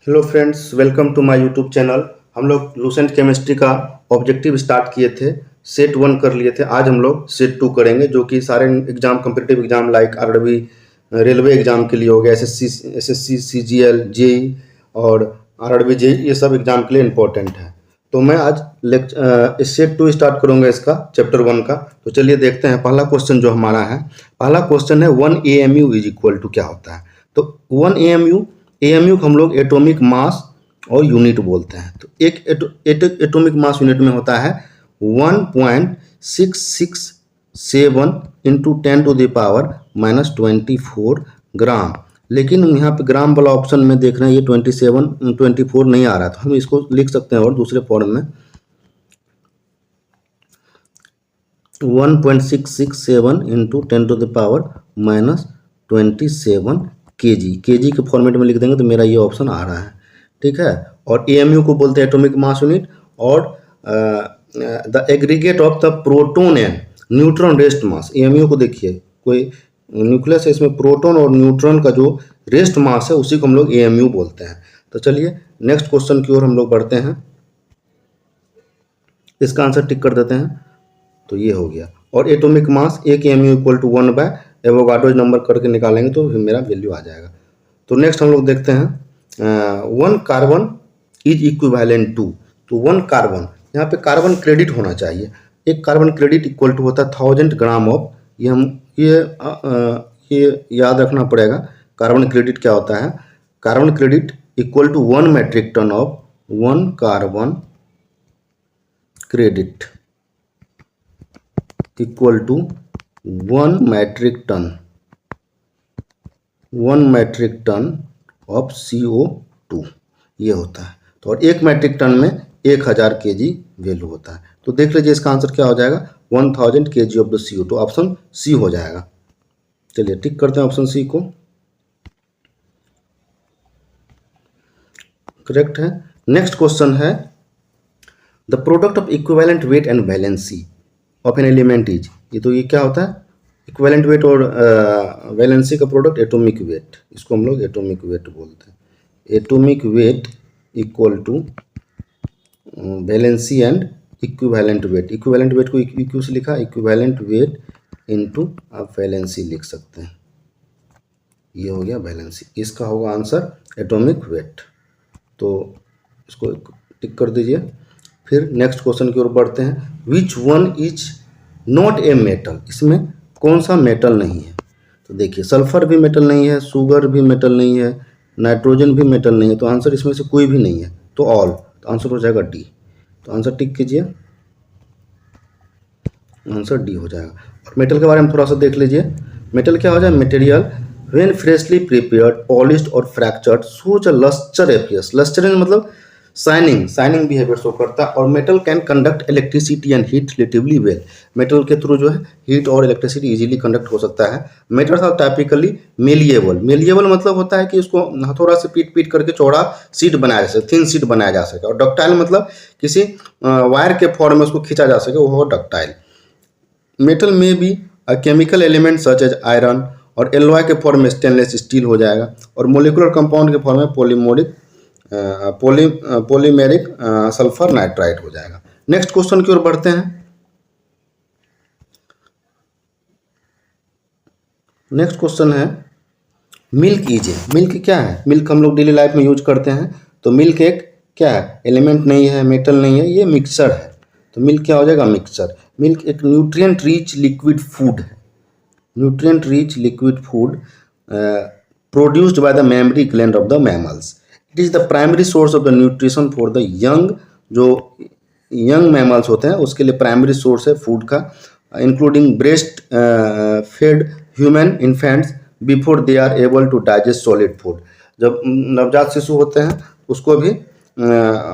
Hello friends, welcome to my YouTube channel. हम लोग Lucent chemistry का ऑब्जेक्टिव स्टार्ट किए थे, सेट 1 कर लिए थे। आज हम लोग सेट 2 करेंगे, जो कि सारे exam, competitive exam like RW, railway exam के लिए हो गया, एसएससी, सीजीएल, जेई और आरडब्ल्यू जेई, ये सब एग्जाम के लिए इम्पोर्टेंट है। तो मैं आज सेट 2 स्टार्ट करूंगा इसका, चैप्टर 1 का। तो चलिए देखते हैं। पहला क्वेश्चन जो हमारा है, पहला क्वेश्चन है 1 AMU इज इक्वल टू क्या होता है। तो 1 AMU को हम लोग एटॉमिक मास और यूनिट बोलते हैं। तो एक एटॉमिक मास यूनिट में होता है 1.667 इंटू 10⁻⁻24 ग्राम। लेकिन यहाँ पे ग्राम वाला ऑप्शन में देख रहे हैं, ये 24 नहीं आ रहा, तो हम इसको लिख सकते हैं और दूसरे फॉर्म में 1.667 इंटू 10⁻⁻27 केजी के फॉर्मेट में लिख देंगे तो मेरा ये ऑप्शन आ रहा है। ठीक है। और एएमयू को बोलते हैं एटॉमिक मास यूनिट, और the aggregate of the proton and neutron rest mass. AMU को देखिए, कोई न्यूक्लियस है, इसमें प्रोटॉन और न्यूट्रॉन का जो रेस्ट मास है उसी को हम लोग एएमयू बोलते हैं। तो चलिए नेक्स्ट क्वेश्चन की ओर हम लोग बढ़ते हैं। इसका आंसर टिक कर देते हैं, तो ये हो गया। और एटॉमिक मास एक एएमयू इक्वल टू 1/एवोगाड्रो नंबर करके निकालेंगे तो फिर मेरा वैल्यू आ जाएगा। तो नेक्स्ट हम लोग देखते हैं 1 कार्बन इज इक्विवेलेंट टू। तो 1 कार्बन, यहाँ पे कार्बन क्रेडिट होना चाहिए। एक कार्बन क्रेडिट इक्वल टू होता है 1000 ग्राम ऑफ, ये याद रखना पड़ेगा। कार्बन क्रेडिट क्या होता है? Carbon credit equal to 1 metric tonne of 1 carbon credit equal to 1 metric tonne of CO2, ये होता है। तो और 1 मेट्रिक टन में 1000 kg वैल्यू होता है। तो देख लीजिए इसका आंसर क्या हो जाएगा, 1000 kg of the CO2, option C हो जाएगा। चलिए टिक करते हैं ऑप्शन सी को, करेक्ट है। नेक्स्ट क्वेश्चन है the product of equivalent weight and valency of an element is. ये तो ये क्या होता है, इक्विवेलेंट वेट और वैलेंसी का प्रोडक्ट एटॉमिक वेट, इसको हम लोग एटॉमिक वेट बोलते हैं। Atomic weight equal to valency and equivalent weight. Equivalent weight को इक्यू से लिखा, इक्विवेलेंट वेट इनटू आप वैलेंसी लिख सकते हैं, ये हो गया वैलेंसी। इसका होगा आंसर एटॉमिक वेट। तो इसको टिक कर दीजिए। फिर नेक्स्ट क्वेश्चन की ओर बढ़ते हैं। Which one is not a metal. इसमें कौन सा मेटल नहीं है? तो देखिए सल्फर भी मेटल नहीं है, शुगर भी मेटल नहीं है, नाइट्रोजन भी मेटल नहीं है। तो आंसर इसमें से कोई भी नहीं है, तो ऑल। तो आंसर हो जाएगा डी। तो आंसर टिक कीजिए, आंसर डी हो जाएगा। और मेटल के बारे में थोड़ा सा देख लीजिए। मेटल क्या हो जाए, material when freshly prepared, polished और फ्रैक्चर्ड सोच अ लस्टर एपियर्स। लस्टर मतलब शाइनिंग बिहेवियर शो करता है। और metal can conduct electricity and heat relatively well. Metal के थ्रू जो है हीट और इलेक्ट्रिसिटी इजीली कंडक्ट हो सकता है। Metals are typically malleable. Malleable मतलब होता है कि उसको हथौड़ा से पीट करके चौड़ा सीट बनाया जा सके, थिन सीट बनाया जा सके। और डक्टाइल मतलब किसी वायर के फॉर्म में उसको खींचा जा सके, वो हो डक्टाइल। मेटल में भी chemical element such as iron, और एलॉय के फॉर्म में स्टेनलेस स्टील हो जाएगा। और मोलिकुलर कंपाउंड के फॉर्म में पॉलीमेरिक सल्फर नाइट्राइड हो जाएगा। नेक्स्ट क्वेश्चन की ओर बढ़ते हैं। नेक्स्ट क्वेश्चन है मिल्क इज ए। मिल्क क्या है? मिल्क हम लोग डेली लाइफ में यूज करते हैं। तो मिल्क एक क्या है, एलिमेंट नहीं है, मेटल नहीं है, ये मिक्सचर है। तो मिल्क क्या हो जाएगा, मिक्सचर। मिल्क एक न्यूट्रिएंट रिच लिक्विड फूड है। Nutrient rich liquid food produced by the mammary gland of the mammals. It is the primary source of the nutrition for the young. जो young mammals होते हैं उसके लिए primary source है food का, including breast fed human infants before they are able to digest solid food. जब नवजात शिशु होते हैं उसको भी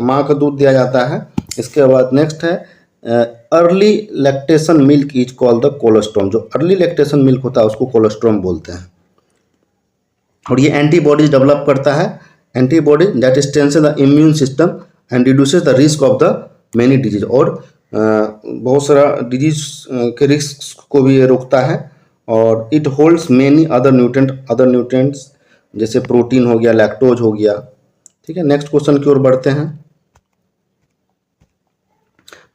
माँ का दूध दिया जाता है। इसके बाद नेक्स्ट है early lactation milk is called the colostrum. जो अर्ली लैक्टेशन मिल्क होता है उसको कोलोस्ट्रॉम बोलते हैं। और ये एंटीबॉडीज डेवलप करता है, antibody that strengthen the immune system and reduces the risk of the many disease. और बहुत सारा डिजीज के रिस्क को भी ये रोकता है। और it holds many other nutrients, जैसे प्रोटीन हो गया, लैक्टोज हो गया, ठीक है, नेक्स्ट क्वेश्चन की ओर बढ़ते हैं।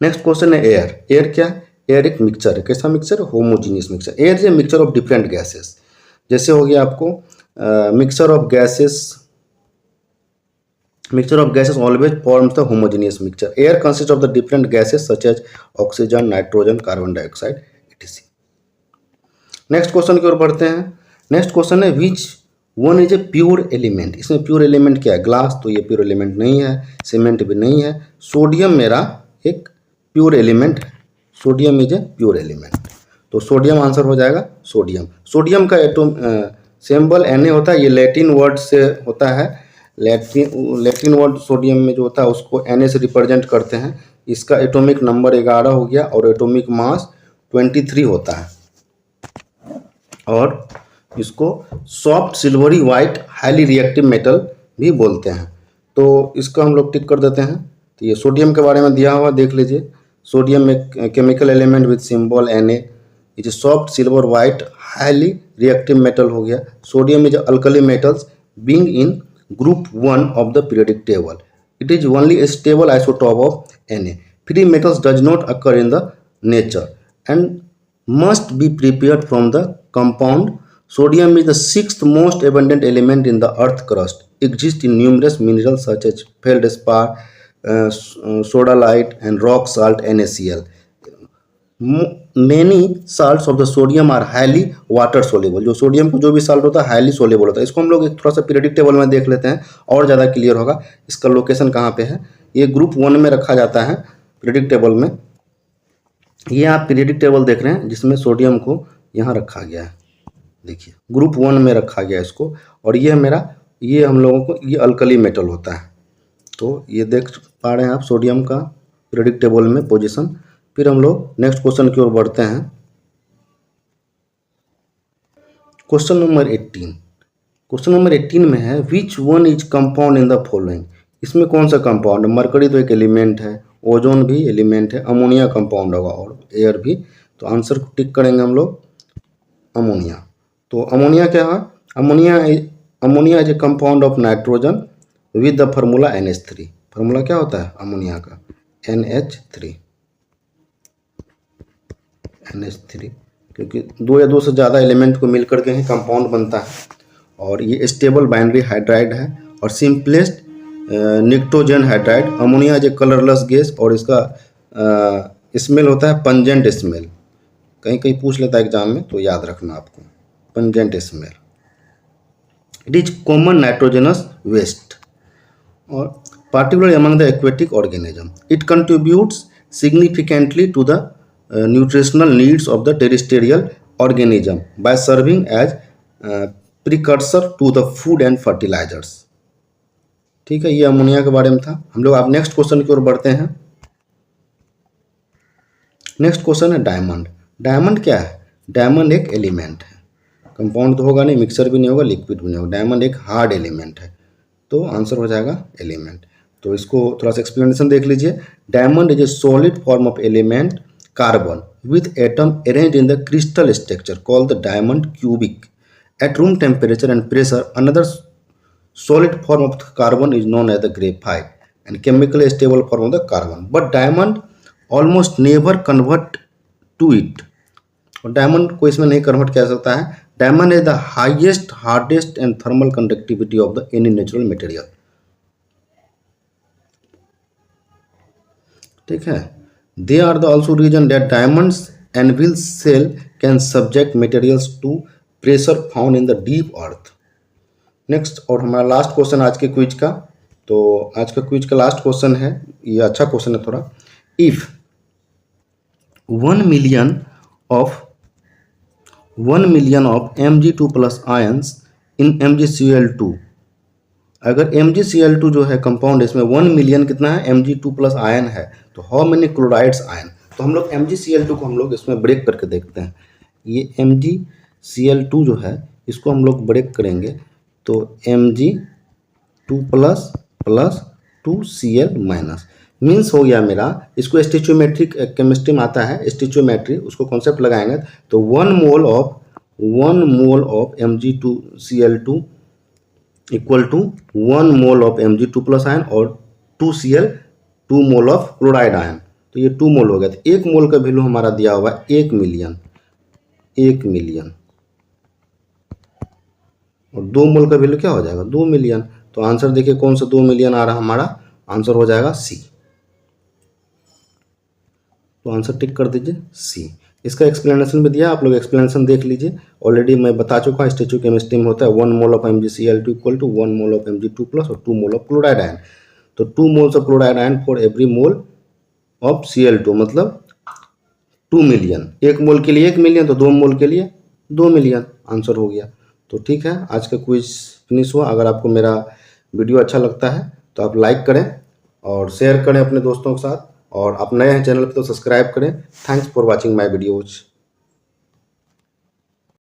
नेक्स्ट क्वेश्चन है एयर। एयर क्या है? एयर एक मिक्सचर है। कैसा mixture? Homogeneous mixture. Air is a mixture of different gases. जैसे हो गया आपको mixture of gases, mixture of gases always forms the homogeneous mixture. Air consists of the different gases such as oxygen, nitrogen, carbon dioxide, etc. Next question की ओर बढ़ते हैं। Next question है which one is a pure element. इसमें pure element क्या है? Glass, तो ये प्योर एलिमेंट नहीं है, सीमेंट भी नहीं है। सोडियम मेरा एक प्योर एलिमेंट है। Sodium is a pure element, तो सोडियम आंसर हो जाएगा सोडियम। सोडियम का एटम सिंबल Na होता है, ये लैटिन वर्ड से होता है। लैटिन वर्ड सोडियम में जो होता है उसको Na से रिप्रेजेंट करते हैं। इसका एटॉमिक नंबर 11 हो गया और एटॉमिक मास 23 होता है, और इसको soft silvery white highly reactive metal भी बोलते हैं। तो इसको हम लोग टिक कर देते हैं। तो ये सोडियम के बारे में दिया हुआ देख लीजिए। सोडियम एक chemical element with symbol Na, is soft silver white highly reactive metal हो गया। Sodium is alkali metals being in group 1 of the periodic table. It is only a stable isotope of Na. Free metals does not occur in the nature and must be prepared from the compound. Sodium is the 6th most abundant element in the earth crust. Exists in numerous minerals such as feldspar, sodalite and rock salt NaCl. Many salts of the sodium are highly water soluble. जो sodium का जो भी salt होता है highly soluble होता है। इसको हम लोग एक थोड़ा सा पीरियडिक टेबल में देख लेते हैं और ज़्यादा क्लियर होगा। इसका लोकेशन कहाँ पे है? ये ग्रुप 1 में रखा जाता है पीरियडिक टेबल में। ये आप पीरियडिक टेबल देख रहे हैं जिसमें सोडियम को यहाँ रखा गया है। देखिए ग्रुप 1 में रखा गया इसको, और ये मेरा ये हम लोगों को ये अल्कली मेटल होता है। तो ये देख पा रहे हैं आप सोडियम का पीरियडिक टेबल में पोजीशन। फिर हम लोग नेक्स्ट क्वेश्चन की ओर बढ़ते हैं। Question number 18। क्वेश्चन नंबर 18 में है which one is compound in the following. इसमें कौन सा कंपाउंड? मरकरी तो एक एलिमेंट है, ओजोन भी एलिमेंट है, अमोनिया कंपाउंड होगा और एयर भी। तो आंसर को टिक करेंगे हम लोग अमोनिया। तो अमोनिया क्या है? Ammonia is A compound of nitrogen with the formula NH3। Formula क्या होता है अमोनिया का? NH3, क्योंकि 2 या 2 से ज़्यादा एलिमेंट को मिलकर के ही कंपाउंड बनता है। और ये स्टेबल बाइनरी हाइड्राइड है और simplest pnictogen hydride. Ammonia is a colourless gas और इसका स्मेल होता है पंजेंट स्मेल। कहीं कहीं पूछ लेता है एग्जाम में, तो याद रखना आपको pungent smell. It is common nitrogenous waste और particularly among the aquatic organism. It contributes significantly to the nutritional needs of the terrestrial organism by serving as precursor to the food and fertilizers. ठीक है, ये ammonia के बारे में था। हम लोग आप नेक्स्ट क्वेश्चन की ओर बढ़ते हैं। नेक्स्ट क्वेश्चन है डायमंड। डायमंड क्या है? डायमंड एक एलिमेंट है, कंपाउंड तो होगा नहीं, मिक्सर भी नहीं होगा, लिक्विड भी नहीं होगा। डायमंड एक हार्ड एलिमेंट है, तो आंसर हो जाएगा एलिमेंट। तो इसको थोड़ा सा एक्सप्लेनेशन देख लीजिए। Diamond is a solid form of element carbon with atom arranged in the crystal structure called the diamond cubic. At room temperature and pressure, another solid form of carbon is known as the graphite and chemically stable form of the carbon. But diamond almost never convert to it. और diamond को इसमें नहीं convert किया सकता है। Diamond is the highest hardest and thermal conductivity of the any natural material. ठीक है, they are the also reason that diamonds anvil shell can subject materials to pressure found in the deep earth. Next और हमारा last question आज के quiz का। तो आज का क्विज का लास्ट क्वेश्चन है, ये अच्छा क्वेश्चन है थोड़ा। If 1 million of Mg2 plus ions in MgCl2, अगर MgCl2 जो है कंपाउंड, इसमें 1 मिलियन कितना है Mg2 प्लस आयन है, तो हाउ मेनी क्लोराइड्स आयन। तो हम लोग MgCl2 को हम लोग इसमें ब्रेक करके देखते हैं। ये MgCl2 जो है इसको हम लोग ब्रेक करेंगे, तो Mg2 plus plus 2Cl minus means हो गया मेरा। इसको स्टिचियोमेट्रिक केमिस्ट्री में आता है, स्टिचियोमेट्री, उसको कॉन्सेप्ट लगाएंगे तो 1 mole of Mg2Cl2 equal to 1 mole of Mg2+ ion और 2Cl 2 mole of chloride ion. तो ये 2 मोल हो गया। तो 1 मोल का वैल्यू हमारा दिया हुआ है 1 मिलियन, 1 मिलियन, और 2 मोल का वैल्यू क्या हो जाएगा 2 मिलियन। तो आंसर देखिए कौन सा 2 मिलियन आ रहा है, हमारा आंसर हो जाएगा सी। तो आंसर टिक कर दीजिए सी। इसका एक्सप्लेनेशन भी दिया, आप लोग एक्सप्लेनेशन देख लीजिए। ऑलरेडी मैं बता चुका हूँ स्टेचू केमिस्ट्री में होता है 1 mole of MgCl2 equal to 1 mole of Mg2+ और 2 मोल ऑफ क्लोराइड आयन। तो 2 moles of chloride ion for every mole of Cl2 मतलब 2 मिलियन। 1 मोल के लिए 1 मिलियन, तो 2 मोल के लिए 2 मिलियन, आंसर हो गया। तो ठीक है, आज का क्विज फिनिश हुआ। अगर आपको मेरा वीडियो अच्छा लगता है तो आप लाइक करें और शेयर करें अपने दोस्तों के साथ, और आप नए हैं चैनल पर तो सब्सक्राइब करें। Thanks for watching my videos.